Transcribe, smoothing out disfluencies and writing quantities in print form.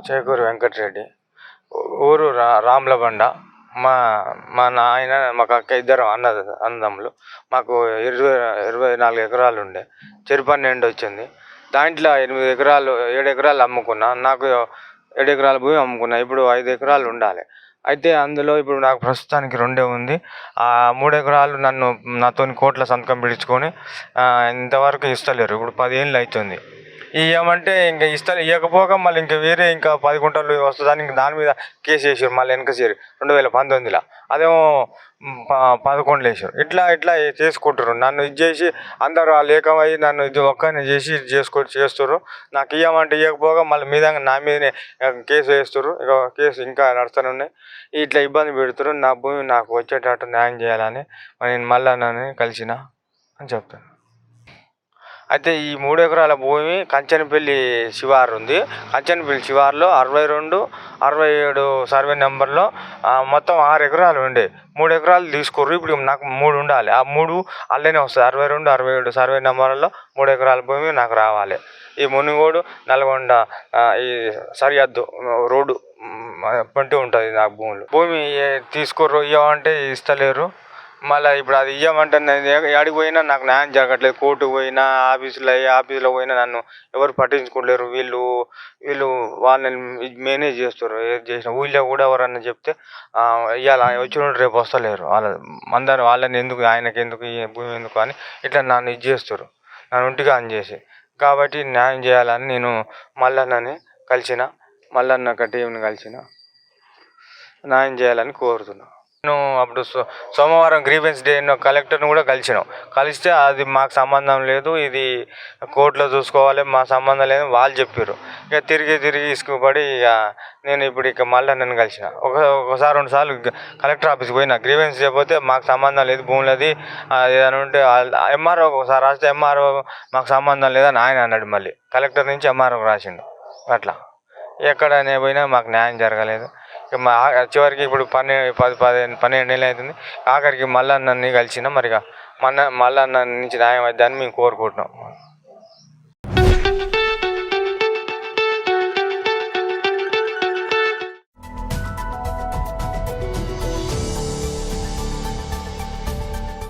చేకూరి వెంకటరెడ్డి, ఊరు రామ్లబండ. మా మా నాయన మాకు అక్క ఇద్దరు అన్నదమ్ములు. మాకు 24 ఎకరాలు ఉండే, చెరు 12 వచ్చింది. దాంట్లో 8 ఎకరాలు 7 ఎకరాలు అమ్ముకున్నా. నాకు 7 ఎకరాల భూమి అమ్ముకున్నా. ఇప్పుడు 5 ఎకరాలు ఉండాలి. అయితే అందులో ఇప్పుడు నాకు ప్రస్తుతానికి 2 ఉంది. ఆ 3 ఎకరాలు నాతోని కోర్టులో సంతకం పెట్టించుకొని ఇంతవరకు ఇస్తలేరు. ఇప్పుడు 10 ఏళ్ళు అవుతుంది. ఇవ్వమంటే ఇంకా ఇవ్వకపోగా మళ్ళీ ఇంకా వేరే 10 గుంటలు వస్తుందని దాని మీద కేసు వేసారు. మళ్ళీ వెనక చేరి 2019లో అదేమో 11 వేసారు. ఇట్లా చేసుకుంటారు. నన్ను ఇది చేసి అందరూ ఏకమై నన్ను ఇది ఒక్కరిని చేసి చేస్తారు. నాకు ఇవ్వమంటే ఇవ్వకపోగా మళ్ళీ నా మీదనే కేసు వేస్తారు. ఇక కేసు ఇంకా నడుస్తూనే ఉన్నాయి. ఇట్లా ఇబ్బంది పెడుతున్నారు. నా భూమి నాకు వచ్చేటట్టు న్యాయం చేయాలని నేను మళ్ళీ నన్ను కలిసిన అని చెప్తాను. అయితే ఈ 3 ఎకరాల భూమి కంచెనపల్లి శివారు ఉంది. కంచెనపల్లి శివారులో 62, 67 సర్వే నెంబర్లో మొత్తం 6 ఎకరాలు ఉండే. 3 ఎకరాలు తీసుకుర్రు. ఇప్పుడు నాకు 3 ఉండాలి. ఆ 3 అల్లనే వస్తుంది. 62, 67 సర్వే నెంబర్లో 3 ఎకరాల భూమి నాకు రావాలి. ఈ మునుగోడు నల్గొండ ఈ సరిహద్దు రోడ్డు పంటి ఉంటుంది నాకు భూమి తీసుకుర్రు. ఇవ్వమంటే ఇస్తలేరు. మళ్ళీ ఇప్పుడు అది ఇవ్వమంటే నేను ఎక్కడికి పోయినా నాకు న్యాయం జరగట్లేదు. కోర్టుకు పోయినా ఆఫీసులో పోయినా నన్ను ఎవరు పట్టించుకోలేరు. వీళ్ళు వాళ్ళని మేనేజ్ చేస్తారు. ఏది చేసినా ఊళ్ళో కూడా ఎవరన్నా చెప్తే ఇవాళ వచ్చిన రేపు వస్తలేరు. వాళ్ళని ఎందుకు, ఆయనకి ఎందుకు, ఈ భూమి ఎందుకు అని ఇట్లా నన్ను ఇది చేస్తారు. నన్ను ఒంటిగా అని చేసి కాబట్టి న్యాయం చేయాలని నేను మల్లన్నని కలిసిన. మల్లన్న టీంని కలిసిన న్యాయం చేయాలని కోరుతున్నాను. నేను అప్పుడు సోమవారం గ్రీవెన్స్ డే కలెక్టర్ని కూడా కలిస్తే అది మాకు సంబంధం లేదు, ఇది కోర్టులో చూసుకోవాలి, మా సంబంధం లేదు వాళ్ళు చెప్పారు. ఇక తిరిగి ఇసుకుపడి నేను ఇప్పుడు మళ్ళీ నన్ను కలిసిన. ఒకసారి 2 సార్లు కలెక్టర్ ఆఫీస్కి పోయినా. గ్రీవెన్స్ చేయకపోతే మాకు సంబంధం లేదు భూములది ఏదైనా ఉంటే ఎంఆర్ఓ ఒకసారి రాస్తే ఎంఆర్ఓ మాకు సంబంధం లేదని ఆయన అన్నాడు. మళ్ళీ కలెక్టర్ నుంచి ఎంఆర్ఓకి రాసిండు. అట్లా ఎక్కడనే పోయినా మాకు న్యాయం జరగలేదు. చివరికి ఇప్పుడు 12 నెలలు అవుతుంది. ఆఖరికి మల్లన్నని కలిసిన. మరిగా మల్లన్న నుంచి న్యాయం అవుతుందని మేము కోరుకుంటున్నాం.